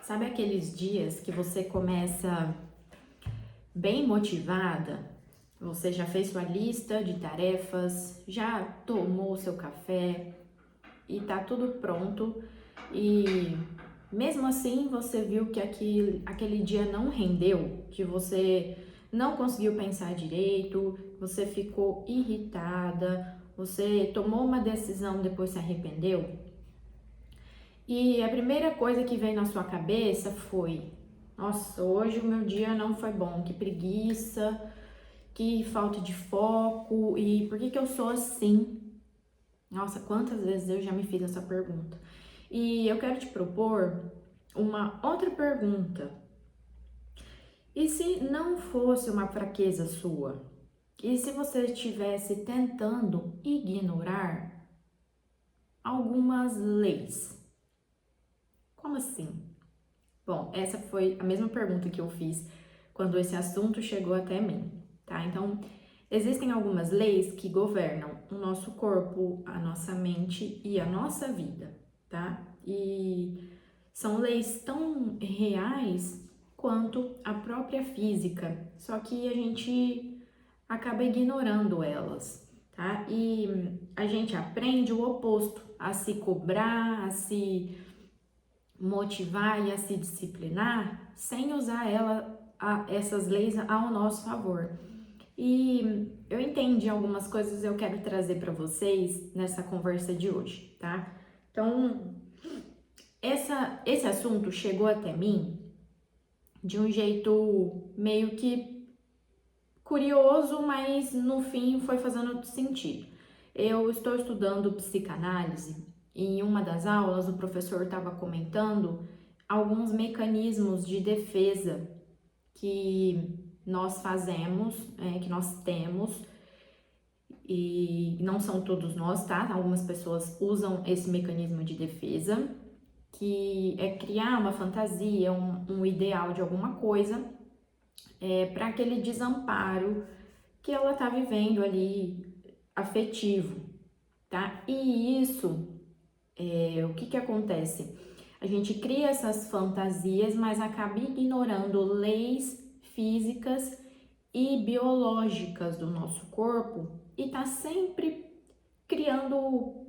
Sabe aqueles dias que você começa bem motivada? Você já fez sua lista de tarefas, já tomou seu café e tá tudo pronto e mesmo assim você viu que aquele dia não rendeu, que você não conseguiu pensar direito, você ficou irritada, você tomou uma decisão, depois se arrependeu? E a primeira coisa que veio na sua cabeça foi: nossa, hoje o meu dia não foi bom, que preguiça, que falta de foco, e por que que eu sou assim? Nossa, quantas vezes eu já me fiz essa pergunta. E eu quero te propor uma outra pergunta. E se não fosse uma fraqueza sua? E se você estivesse tentando ignorar algumas leis? Como assim? Bom, essa foi a mesma pergunta que eu fiz quando esse assunto chegou até mim, tá? Então, existem algumas leis que governam o nosso corpo, a nossa mente e a nossa vida, tá? E são leis tão reais quanto a própria física, só que a gente acaba ignorando elas, tá? E a gente aprende o oposto, a se cobrar, a se motivar e a se disciplinar sem usar essas leis ao nosso favor. E eu entendi algumas coisas eu quero trazer para vocês nessa conversa de hoje, tá? Então, esse assunto chegou até mim de um jeito meio que curioso, mas no fim foi fazendo sentido. Eu estou estudando psicanálise e em uma das aulas o professor estava comentando alguns mecanismos de defesa que nós fazemos, que nós temos, e não são todos nós, tá? Algumas pessoas usam esse mecanismo de defesa, que é criar uma fantasia, um ideal de alguma coisa, para aquele desamparo que ela tá vivendo ali afetivo, tá? E isso, o que que acontece? A gente cria essas fantasias, mas acaba ignorando leis físicas e biológicas do nosso corpo e tá sempre criando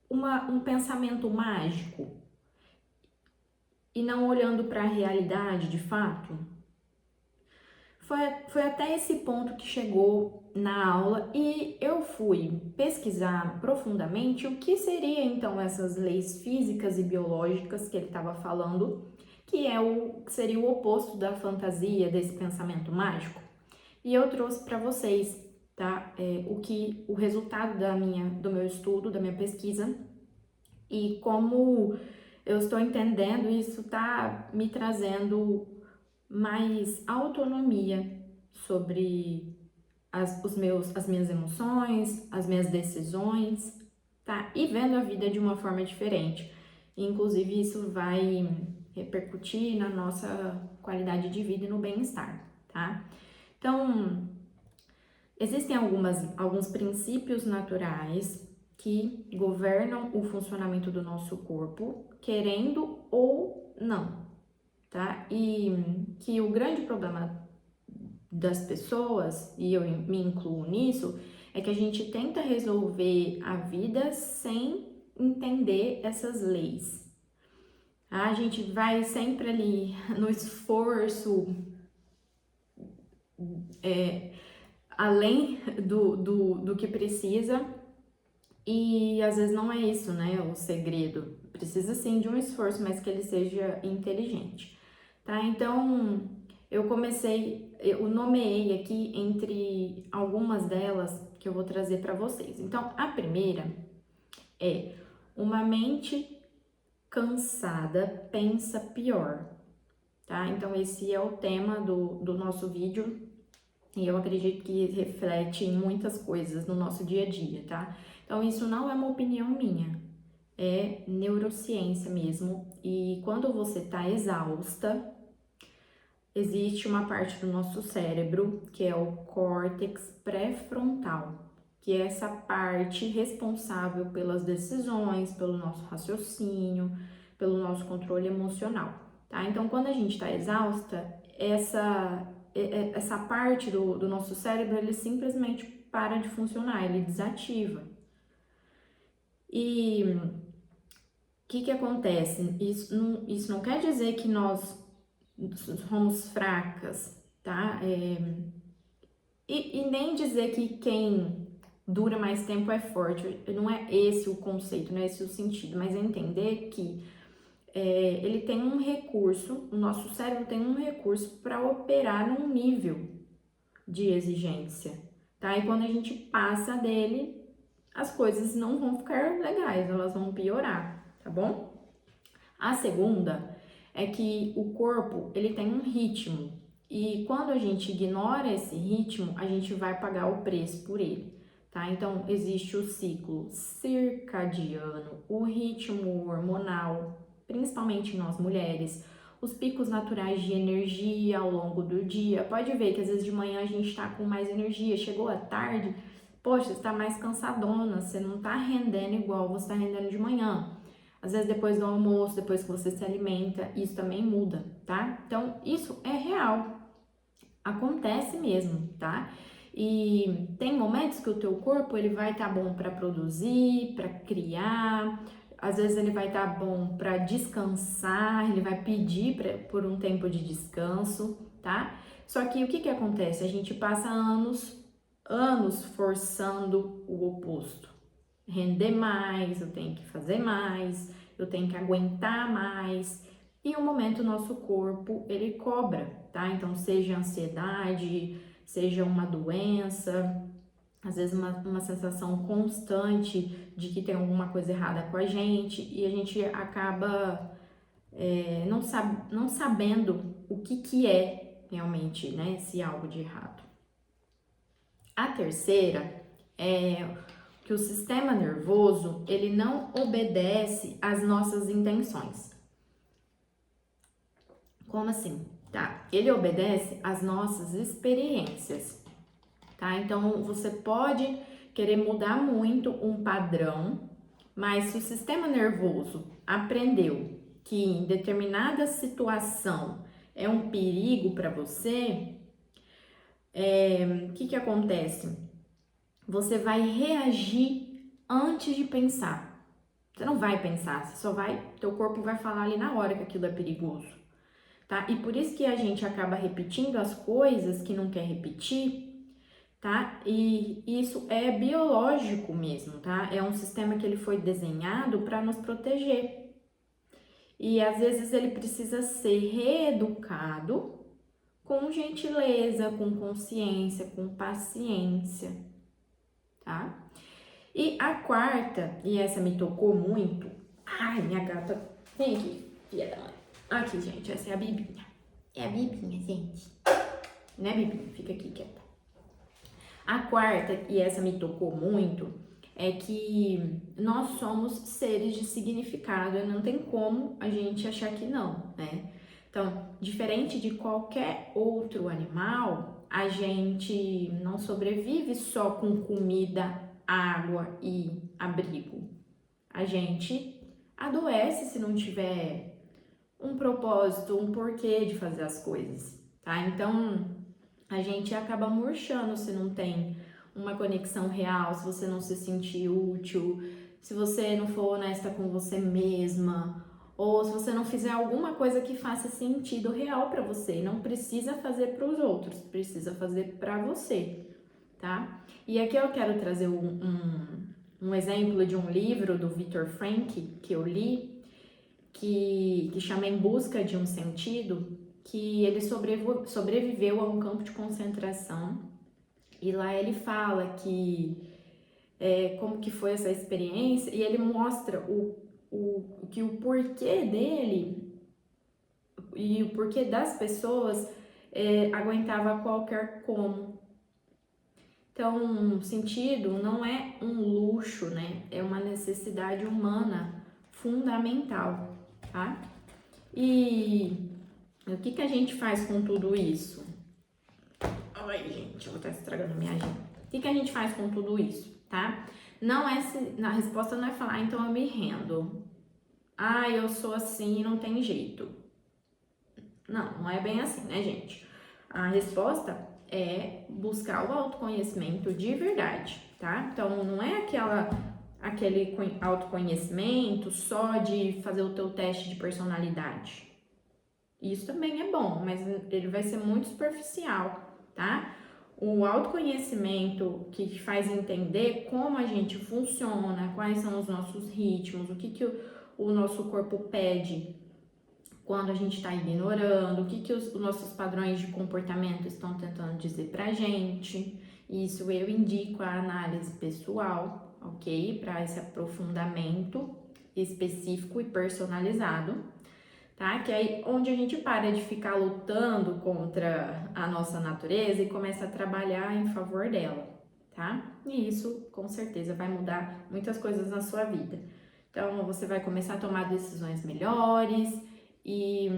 um pensamento mágico e não olhando para a realidade de fato. Foi até esse ponto que chegou na aula e eu fui pesquisar profundamente o que seria então essas leis físicas e biológicas que ele estava falando, que seria o oposto da fantasia, desse pensamento mágico. E eu trouxe para vocês, tá? O resultado do meu estudo, da minha pesquisa e como eu estou entendendo, isso tá me trazendo mais autonomia sobre as minhas emoções, as minhas decisões, tá? E vendo a vida de uma forma diferente. Inclusive, isso vai repercutir na nossa qualidade de vida e no bem-estar, tá? Então, existem alguns princípios naturais que governam o funcionamento do nosso corpo, querendo ou não, tá? E que o grande problema das pessoas, e eu me incluo nisso, é que a gente tenta resolver a vida sem entender essas leis. A gente vai sempre ali no esforço, além do que precisa, e às vezes não é isso, né? O segredo. Precisa sim de um esforço, mas que ele seja inteligente, tá? Então, eu nomeei aqui entre algumas delas que eu vou trazer para vocês. Então, a primeira é: uma mente cansada pensa pior, tá? Então, esse é o tema do nosso vídeo e eu acredito que reflete em muitas coisas no nosso dia a dia, tá? Então, isso não é uma opinião minha, é neurociência mesmo. E quando você tá exausta, existe uma parte do nosso cérebro que é o córtex pré-frontal, que é essa parte responsável pelas decisões, pelo nosso raciocínio, pelo nosso controle emocional, tá? Então, quando a gente está exausta, essa parte do nosso cérebro, ele simplesmente para de funcionar, ele desativa. E o que acontece? Isso não quer dizer que nós somos fracas, tá? E nem dizer que quem dura mais tempo é forte, não é esse o conceito, não é esse o sentido, mas é entender que ele tem um recurso, o nosso cérebro tem um recurso para operar num nível de exigência, tá? E quando a gente passa dele, as coisas não vão ficar legais, elas vão piorar, tá bom? A segunda é que o corpo, ele tem um ritmo, e quando a gente ignora esse ritmo, a gente vai pagar o preço por ele, tá? Então, existe o ciclo circadiano, o ritmo hormonal, principalmente nós mulheres, os picos naturais de energia ao longo do dia. Pode ver que às vezes de manhã a gente tá com mais energia, chegou à tarde, poxa, você tá mais cansadona, você não tá rendendo igual você tá rendendo de manhã. Às vezes depois do almoço, depois que você se alimenta, isso também muda, tá? Então, isso é real, acontece mesmo, tá? E tem momentos que o teu corpo, ele vai estar bom para produzir, para criar, às vezes ele vai estar bom para descansar, ele vai pedir por um tempo de descanso, tá? Só que o que acontece? A gente passa anos forçando o oposto. Render mais, eu tenho que fazer mais, eu tenho que aguentar mais. E um momento o nosso corpo, ele cobra, tá? Então, seja ansiedade, seja uma doença, às vezes uma sensação constante de que tem alguma coisa errada com a gente, e a gente acaba não sabendo o que é realmente, né, esse algo de errado. A terceira é que o sistema nervoso, ele não obedece às nossas intenções. Como assim? Tá? Ele obedece às nossas experiências, tá? Então, você pode querer mudar muito um padrão, mas se o sistema nervoso aprendeu que em determinada situação é um perigo para você, o que acontece? Você vai reagir antes de pensar. Você não vai pensar, teu corpo vai falar ali na hora que aquilo é perigoso, tá? E por isso que a gente acaba repetindo as coisas que não quer repetir, tá? E isso é biológico mesmo, tá? É um sistema que ele foi desenhado para nos proteger. E às vezes ele precisa ser reeducado com gentileza, com consciência, com paciência, tá? E a quarta, e essa me tocou muito. Ai, minha gata, vem aqui, filha da mãe. Aqui, gente, essa é a Bibinha. É a Bibinha, gente. Né, Bibinha? Fica aqui quieta. A quarta, e essa me tocou muito, é que nós somos seres de significado e não tem como a gente achar que não, né? Então, diferente de qualquer outro animal, a gente não sobrevive só com comida, água e abrigo. A gente adoece se não tiver um propósito, um porquê de fazer as coisas, tá? Então, a gente acaba murchando se não tem uma conexão real, se você não se sentir útil, se você não for honesta com você mesma, ou se você não fizer alguma coisa que faça sentido real para você. Não precisa fazer para os outros, precisa fazer para você, tá? E aqui eu quero trazer um exemplo de um livro do Viktor Frankl que eu li, que chama Em Busca de um Sentido, que ele sobreviveu a um campo de concentração, e lá ele fala que como que foi essa experiência, e ele mostra que o porquê dele e o porquê das pessoas aguentava qualquer como. Então, sentido não é um luxo, né? É uma necessidade humana fundamental, tá? E o que a gente faz com tudo isso? Ai, gente, eu vou estar estragando minha agenda. O que a gente faz com tudo isso, tá? Não é a resposta não é falar, então eu me rendo. ah, eu sou assim, não tem jeito. Não, não é bem assim, né, gente? A resposta é buscar o autoconhecimento de verdade, tá? Então, não é aquele autoconhecimento só de fazer o teu teste de personalidade. Isso também é bom, mas ele vai ser muito superficial, tá? O autoconhecimento que te faz entender como a gente funciona, quais são os nossos ritmos, o que, o nosso corpo pede quando a gente está ignorando, o que, os nossos padrões de comportamento estão tentando dizer pra gente. Isso eu indico a análise pessoal, ok? Para esse aprofundamento específico e personalizado, tá? Que é aí onde a gente para de ficar lutando contra a nossa natureza e começa a trabalhar em favor dela, tá? E isso com certeza vai mudar muitas coisas na sua vida. Então você vai começar a tomar decisões melhores e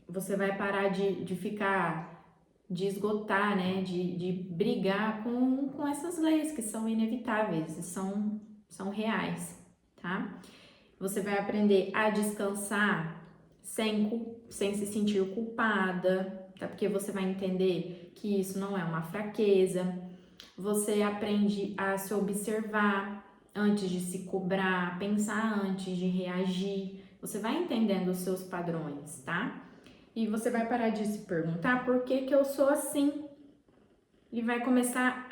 você vai parar de ficar, de esgotar, né? De brigar com essas leis que são inevitáveis, são reais, tá? Você vai aprender a descansar sem se sentir culpada, tá? Porque você vai entender que isso não é uma fraqueza. Você aprende a se observar antes de se cobrar, pensar antes de reagir. Você vai entendendo os seus padrões, tá? E você vai parar de se perguntar por que que eu sou assim. E vai começar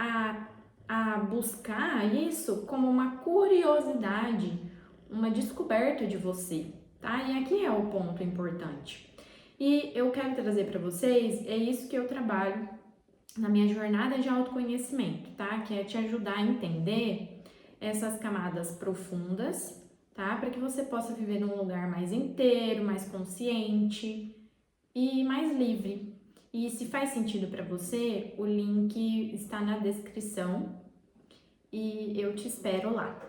a buscar isso como uma curiosidade, uma descoberta de você, tá? E aqui é o ponto importante. E eu quero trazer para vocês, é isso que eu trabalho na minha jornada de autoconhecimento, tá? Que é te ajudar a entender essas camadas profundas, tá? Para que você possa viver num lugar mais inteiro, mais consciente e mais livre. E se faz sentido para você, o link está na descrição e eu te espero lá.